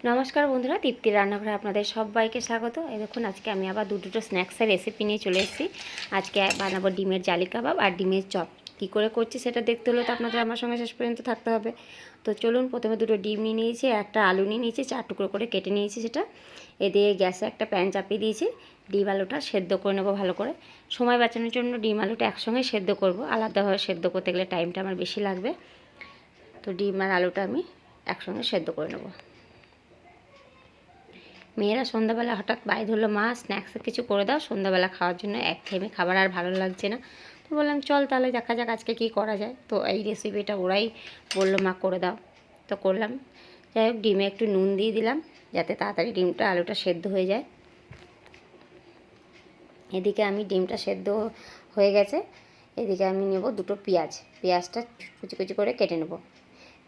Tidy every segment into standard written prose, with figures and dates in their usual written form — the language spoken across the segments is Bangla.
নমস্কার বন্ধুরা, তৃপ্তির রান্নাঘরে আপনাদের সবাইকে স্বাগত। এই দেখুন, আজকে আমি আবার দুটো স্ন্যাক্সের রেসিপি নিয়ে চলে এসেছি। আজকে বানাবো ডিমের জালি কাবাব আর ডিমের চপ। কী করে করছি সেটা দেখতে হলে তো আপনাদের আমার সঙ্গে শেষ পর্যন্ত থাকতে হবে। তো চলুন, প্রথমে দুটো ডিম নিয়ে নিয়েছি, একটা আলু নিয়ে নিয়েছি, 4 টুকরো করে কেটে নিয়েছি সেটা। এদিকে গ্যাসে একটা প্যান চাপিয়ে দিয়েছি, ডিম আলুটা সেদ্ধ করে নেবো ভালো করে। সময় বাঁচানোর জন্য ডিম আলুটা একসঙ্গে সেদ্ধ করব, আলাদাভাবে সেদ্ধ করতে গেলে টাইমটা আমার বেশি লাগবে। তো ডিম আর আলুটা আমি একসঙ্গে সেদ্ধ করে নেবো। মেয়েরা সন্ধ্যাবেলা হঠাৎ বাই ধরলো, মা স্ন্যাক্সে কিছু করে দাও, সন্ধ্যাবেলা খাওয়ার জন্য একঘেয়েমি খাবার আর ভালো লাগছে না। তো বললাম চল তাহলে দেখা যাক আজকে কী করা যায়। তো এই রেসিপিটা ওরাই বললো মা করে দাও, তো করলাম। যাই হোক, ডিমে একটু নুন দিয়ে দিলাম যাতে তাড়াতাড়ি ডিমটা আলুটা সেদ্ধ হয়ে যায়। এদিকে আমি ডিমটা সেদ্ধ হয়ে গেছে, এদিকে আমি নেব দুটো পেঁয়াজটা কুচি কুচি করে কেটে নেব।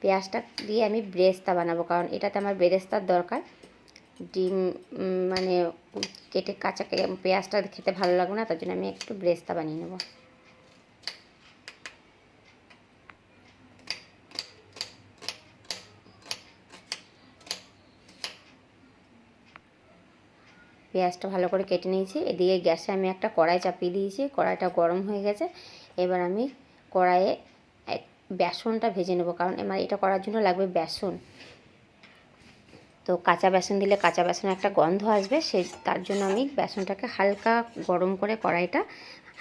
পেঁয়াজটা দিয়ে আমি বেরেস্তা বানাবো, কারণ এটাতে আমার বেরেস্তার দরকার। ডিম মানে কেটে কাঁচা পেঁয়াজটা খেতে ভালো লাগবে না, তার জন্য আমি একটু বেরেস্তা বানিয়ে নেব। পেঁয়াজটা ভালো করে কেটে নিয়েছি। এদিকে গ্যাসে আমি একটা কড়াই চাপিয়ে দিয়েছি, কড়াইটা গরম হয়ে গেছে। এবার আমি কড়াইয়ে বেসনটা ভেজে নেব, কারণ আমার এটা করার জন্য লাগবে বেসন। তো কাঁচা বেসন দিলে কাঁচা বেসনের একটা গন্ধ আসবে, তার জন্য আমি বেসনটাকে হালকা গরম করে কড়াইটা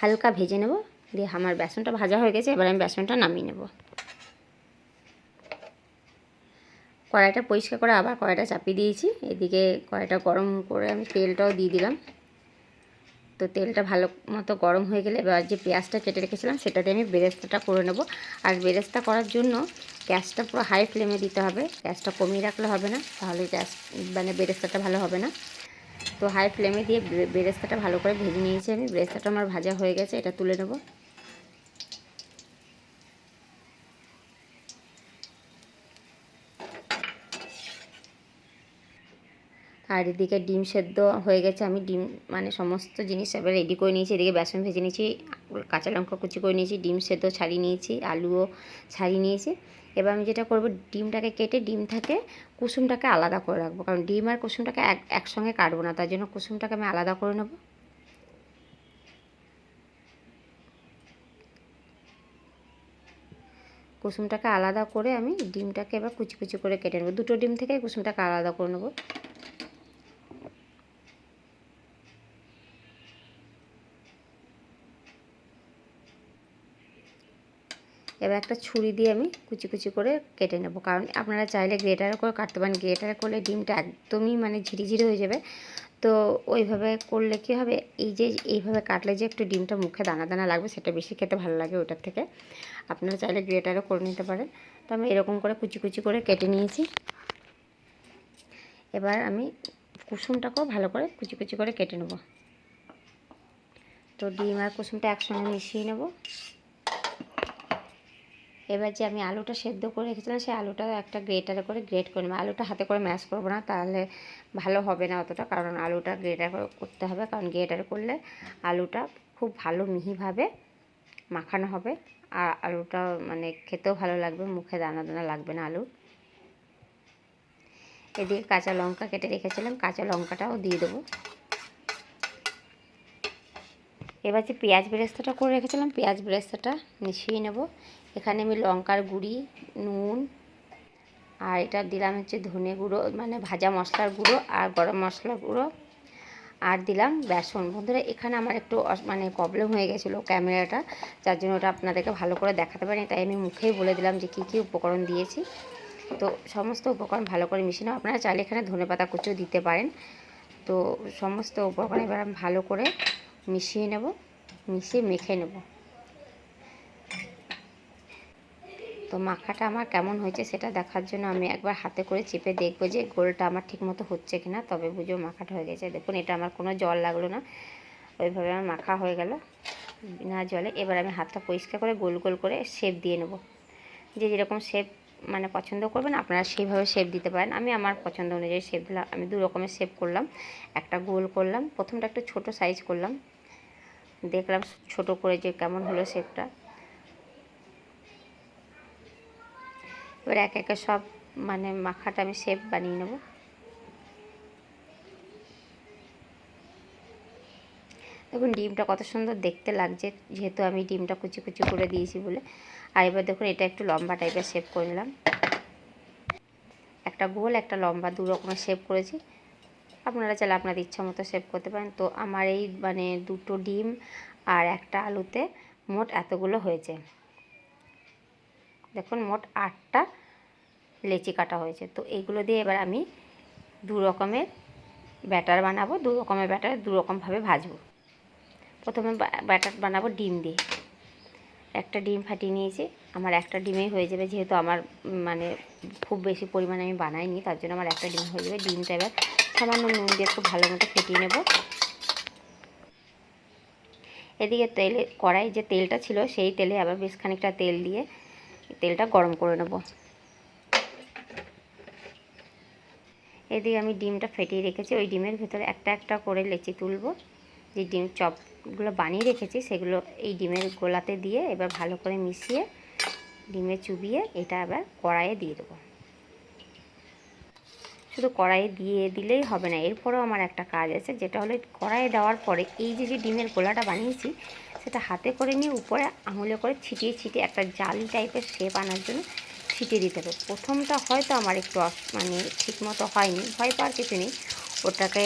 হালকা ভেজে নেব। দিয়ে আমার বেসনটা ভাজা হয়ে গেছে, এবার আমি বেসনটা নামিয়ে নেব। কড়াইটা পরিষ্কার করে আবার কড়াইটা চাপিয়ে দিয়েছি। এদিকে কড়াইটা গরম করে আমি তেলটাও দিয়ে দিলাম। তো তেলটা ভালো মতো গরম হয়ে গেলে এবার যে পেঁয়াজটা কেটে রেখেছিলাম সেটাতে আমি বেরেস্তাটা করে নেব। আর বেরেস্তা করার জন্য গ্যাসটা পুরো হাই ফ্লেমে দিতে হবে, গ্যাসটা কমিয়ে রাখলে হবে না, তাহলে বেরেস্তাটা ভালো হবে না। তো হাই ফ্লেমে দিয়ে বেরেস্তাটা ভালো করে ভেজে নিয়েছি আমি। বেরেস্তাটা আমার ভাজা হয়ে গেছে, এটা তুলে নেব। আর এদিকে ডিম সেদ্ধ হয়ে গেছে, আমি ডিম সমস্ত জিনিস এবার রেডি করে নিয়েছি। এদিকে বেসন ভেজে নিয়েছি, কাঁচা লঙ্কা কুচি করে নিয়েছি, ডিম সেদ্ধ ছাড়িয়ে নিয়েছি, আলুও ছাড়িয়ে নিয়েছি। এবার আমি যেটা করব, ডিমটাকে কেটে ডিম থেকে কুসুমটাকে আলাদা করে রাখবো, কারণ ডিম আর কুসুমটাকে একসঙ্গে কাটবো না, তার জন্য কুসুমটাকে আমি আলাদা করে নেব। কুসুমটাকে আলাদা করে আমি ডিমটাকে এবার কুচি কুচি করে কেটে নেবো। দুটো ডিম থেকে কুসুমটাকে আলাদা করে নেবো। এবার একটা ছুরি দিয়ে আমি কুচি কুচি করে কেটে নেব, কারণ আপনারা চাইলে গ্রেটারে করে কাটতে পারেন। গ্রেটারে করলে ডিমটা একদমই ঝিরিঝিরি হয়ে যাবে। তো ওইভাবে করলে কী হবে, এইভাবে কাটলে যে একটু ডিমটা মুখে দানা দানা লাগবে, সেটা বেশি খেতে ভালো লাগে ওটার থেকে। আপনারা চাইলে গ্রেটারও করে নিতে পারেন। তো আমি এরকম করে কুচি কুচি করে কেটে নিয়েছি। এবার আমি কুসুমটাকেও ভালো করে কুচি কুচি করে কেটে নেব। তো ডিম আর কুসুমটা একসঙ্গে মিশিয়ে নেব। এবার যে আমি আলুটা সেদ্ধ করে রেখেছিলাম, সেই আলুটা একটা গ্রেটারে করে গ্রেট করে নেবো। আলুটা হাতে করে ম্যাশ করবো না, তাহলে ভালো হবে না অতটা, কারণ আলুটা গ্রেটার করতে হবে, কারণ গ্রেটার করলে আলুটা খুব ভালো মিহিভাবে মাখানো হবে। আর আলুটা খেতেও ভালো লাগবে, মুখে দানা দানা লাগবে না আলু। এদিকে কাঁচা লঙ্কা কেটে রেখেছিলাম, কাঁচা লঙ্কাটাও দিয়ে দেবো। এবার যে পেঁয়াজ বেরেস্তাটা করে রেখেছিলাম, পেঁয়াজ বেরেস্তাটা মিশিয়ে নেব। এখানে আমি লঙ্কার গুঁড়ি, নুন, আর এটা দিলাম হচ্ছে ধনে গুঁড়ো, ভাজা মশলার গুঁড়ো, আর গরম মশলার গুঁড়ো, আর দিলাম বেসন। বন্ধুরা, এখানে আমার একটু প্রবলেম হয়ে গেছিলো ক্যামেরাটা, যার জন্য ওটা আপনাদেরকে ভালো করে দেখাতে পারিনি, তাই আমি মুখেই বলে দিলাম যে কী কী উপকরণ দিয়েছি। তো সমস্ত উপকরণ ভালো করে মিশিয়ে নাও। আপনারা চাইলে এখানে ধনেপাতা কুচিও দিতে পারেন। তো সমস্ত উপকরণ এবার আমি ভালো করে মিশিয়ে নেব, মিশিয়ে মেখে নেব। তো মাখাটা আমার কেমন হয়েছে সেটা দেখার জন্য আমি একবার হাতে করে চেপে দেখবো যে গোলটা আমার ঠিকমতো হচ্ছে কিনা, তবে বুঝো মাখাটা হয়ে গেছে। দেখুন, এটা আমার কোনো জল লাগলো না, ওইভাবে আমার মাখা হয়ে গেল বিনা জলে। এবার আমি হাতটা পরিষ্কার করে গোল গোল করে শেপ দিয়ে নেব। যে যেরকম শেপ পছন্দ করবেন আপনারা সেইভাবে শেপ দিতে পারেন। আমি আমার পছন্দ অনুযায়ী শেপ দিলাম। আমি দু রকমের শেপ করলাম, একটা গোল করলাম, প্রথমটা একটু ছোট সাইজ করলাম, দেখলাম ছোট করে যে কেমন হলো শেপটা। এবার এক একে সব মাখাটা আমি শেপ বানিয়ে নেব। দেখুন ডিমটা কত সুন্দর দেখতে লাগছে, যেহেতু আমি ডিমটা কুচি কুচি করে দিয়েছি বলে। আর এবার দেখুন এটা একটু লম্বা টাইপের শেপ করে নিলাম, একটা গোল একটা লম্বা, দু রকমের শেপ করেছি। আপনারা চাইলে আপনাদের ইচ্ছা মতো শেপ করতে পারেন। তো আমার এই মানে দুটো ডিম আর একটা আলুতে মোট এতগুলো হয়েছে। দেখুন মোট 8টা লেচি কাটা হয়েছে। তো এইগুলো দিয়ে এবার আমি দু রকমের ব্যাটার বানাবো, দু রকমের ব্যাটার দু রকমভাবে ভাজবো। প্রথমে ব্যাটার বানাবো ডিম দিয়ে। একটা ডিম ফাটিয়ে নিয়েছি, আমার একটা ডিমেই হয়ে যাবে, যেহেতু আমার মানে খুব বেশি পরিমাণে আমি বানাইনি, তার জন্য আমার একটা ডিম হয়ে যাবে। ডিমটা এবার সামান্য নুন দিয়ে খুব ভালো মতো ফেটিয়ে নেব। এদিকে তেলে কড়াই যে তেলটা ছিল সেই তেলে আবার বেশ খানিকটা তেল দিয়ে তেলটা গরম করে নেব। এদিকে আমি ডিমটা ফেটিয়ে রেখেছি, ওই ডিমের ভেতরে একটা একটা করে লেচি তুলব। যে ডিম চপগুলো বানিয়ে রেখেছি সেগুলো এই ডিমের গোলাতে দিয়ে এবার ভালো করে মিশিয়ে ডিমে চুবিয়ে এটা আবার কড়াইয়ে দিয়ে দেবো। শুধু কড়াইয়ে দিয়ে দিলেই হবে না, এরপরেও আমার একটা কাজ আছে, যেটা হলো কড়াইয়ে দেওয়ার পরে এই যে ডিমের গোলাটা বানিয়েছি সেটা হাতে করে নিয়ে উপরে আঙুলে করে ছিটিয়ে ছিটিয়ে একটা জালি টাইপের শেপ আনার জন্য ছিটিয়ে দিতে হবে। প্রথমটা হয়তো আমার একটু মানে ঠিকমতো হয়নি, ভয় পাওয়ার কিছু নেই, ওটাকে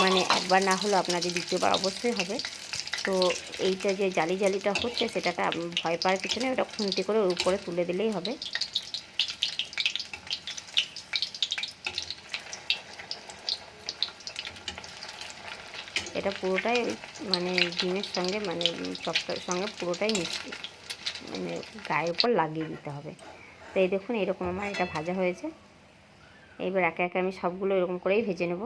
মানে একবার না হলেও আপনাদের দ্বিতীয়বার অবশ্যই হবে। তো এইটা যে জালিটা হচ্ছে সেটাকে ভয় পাওয়ার কিছু নেই, ওটা খুন্তি করে ওর উপরে তুলে দিলেই হবে। এটা পুরোটাই মানে ডিমের সঙ্গে মানে চপটার সঙ্গে পুরোটাই মিশিয়ে মানে গায়ের উপর লাগিয়ে দিতে হবে। তো এই দেখুন এরকম আমার এটা ভাজা হয়েছে। এইবার একে একে আমি সবগুলো এরকম করেই ভেজে নেব।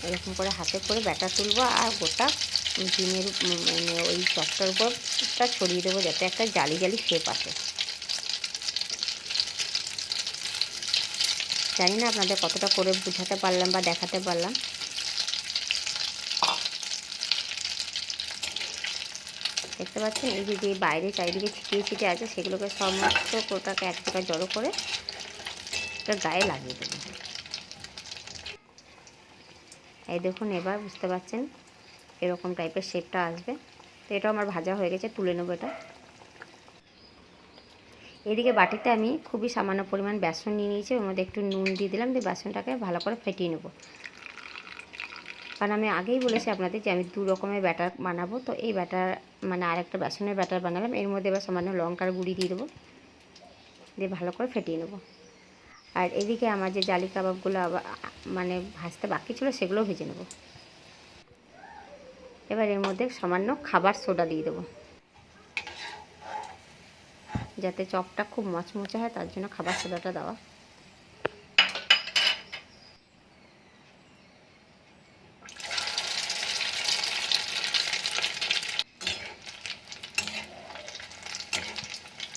এরকম করে হাতে করে ব্যাটার তুলবো আর গোটা ডিমের মানে ওই চপটার উপরটা ছড়িয়ে দেবো, যাতে একটা জালি জালি শেপ আসে। জানি না আপনাদের কতটা করে বোঝাতে পারলাম বা দেখাতে পারলাম। দেখতে পাচ্ছেন এই যে বাইরে চারিদিকে ছিটিয়ে ছিটিয়ে আছে সেগুলোকে সমস্ত কোটাকে এক জায়গায় জড়ো করে একটা গায়ে লাগিয়ে দেবো। এই দেখুন এবার বুঝতে পারছেন এরকম টাইপের শেপটা আসবে। তো এটা আমার ভাজা হয়ে গেছে, তুলে নেবো এটা। এদিকে বাটিতে আমি খুবই সামান্য পরিমাণ বেসন নিয়ে নিয়েছি, ওর মধ্যে একটু নুন দিয়ে দিলাম, দিয়ে বেসনটাকে ভালো করে ফেটিয়ে নেব। কারণ আমি আগেই বলেছি আপনাদের যে আমি দু রকমের ব্যাটার বানাবো। তো এই ব্যাটার মানে আরেকটা বেসনের ব্যাটার বানালাম, এর মধ্যে এবার সামান্য লঙ্কার গুঁড়ি দিয়ে দেবো, দিয়ে ভালো করে ফেটিয়ে নেব। আর এদিকে আমার যে জালি কাবাবগুলো আবার মানে ভাজতে বাকি ছিল সেগুলোও ভেজে নেব। এবার এর মধ্যে সামান্য খাবার সোডা দিয়ে দেবো, যাতে চপটা খুব মচমচে হয়, তার জন্য খাবার সোডাটা দেওয়া।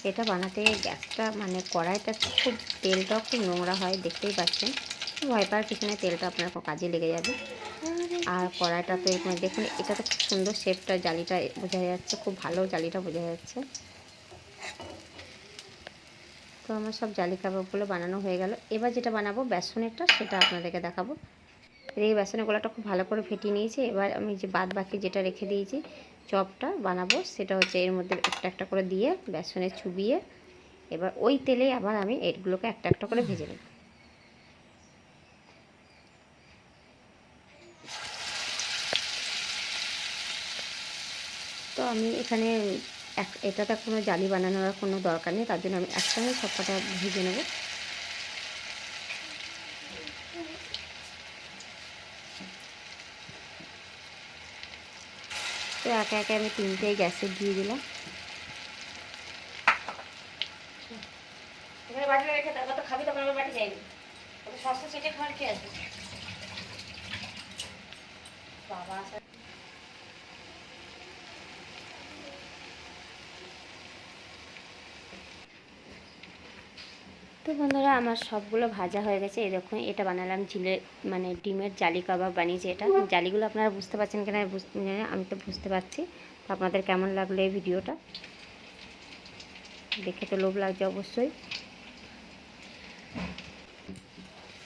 এটা বানাতে গ্যাসটা মানে কড়াইটা খুব তেলটাও খুব নোংরা হয়, দেখতেই পাচ্ছেন। ভয় পাওয়ার কিছু নেই, তেলটা আপনার কাজে লেগে যাবে। আর কড়াইটা তো এরকম দেখুন, এটা তো খুব সুন্দর শেপটা, জালিটা বোঝা যাচ্ছে, খুব ভালো জালিটা বোঝা যাচ্ছে। তো আমার সব জালি কাবাবগুলো বানানো হয়ে গেল। এবার যেটা বানাবো বেসনেরটা সেটা আপনাদেরকে দেখাবো। এই বেসনের গোলাটা খুব ভালো করে ফেটিয়ে নিয়েছি। এবার আমি যে বাদ বাকি যেটা রেখে দিয়েছি চপটা বানাবো, সেটা হচ্ছে এর মধ্যে একটা একটা করে দিয়ে বেসনে চুবিয়ে এবার ওই তেলেই আবার আমি এগুলোকে একটা একটা করে ভেজে নেব। তো আমি এখানে এটাতে কোনো জালি বানানোর কোনো দরকার নেই, তার জন্য আমি একসঙ্গে সব কটা ভেজে নেব। তো একে একে আমি তিনটেই গ্যাসে দিয়ে দিলাম। এখানে বাটি রেখে তারপর তো খাবি, তখন আমার বাটি যাইনি, সস্তা সেটে খাওয়ার কি আছে বাবা। তো বন্ধুরা আমার সবগুলো ভাজা হয়ে গেছে। এই দেখুন এটা বানালাম মানে ডিমের জালি কাবাব বানিয়েছি। এটা জালিগুলো আপনারা বুঝতে পারছেন কিনা আমি তো বুঝতে পারছি। তো আপনাদের কেমন লাগলো এই ভিডিওটা? দেখে তো লোভ লাগছে অবশ্যই।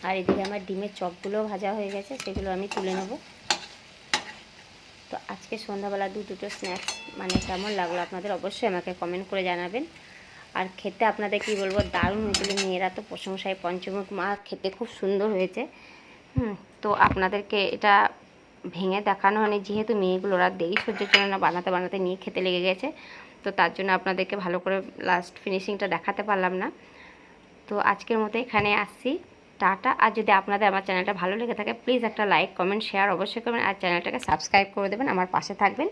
আর এদিকে আমার ডিমের চপগুলোও ভাজা হয়ে গেছে, সেগুলো আমি তুলে নেব। তো আজকে সন্ধ্যাবেলা দুটো স্ন্যাক্স মানে কেমন লাগলো আপনাদের অবশ্যই আমাকে কমেন্ট করে জানাবেন। আর খেতে আপনাদের কি বলবো, দারুণ হয়েছিল। মেয়েরা তো প্রশংসায় পঞ্চমুখ, মা খেতে খুব সুন্দর হয়েছে। তো আপনাদেরকে এটা ভেঙে দেখানো হয়নি, যেহেতু মেয়েগুলো ওরা দেরি সহ্য করে না, বানাতে বানাতে নিয়ে খেতে লেগে গেছে। তো তার জন্য আপনাদেরকে ভালো করে লাস্ট ফিনিশিংটা দেখাতে পারলাম না। তো আজকের মতো এখানে আসছি, টাটা। আর যদি আপনাদের আমার চ্যানেলটা ভালো লেগে থাকে প্লিজ একটা লাইক, কমেন্ট, শেয়ার অবশ্যই করবেন। আর চ্যানেলটাকে সাবস্ক্রাইব করে দেবেন, আমার পাশে থাকবেন।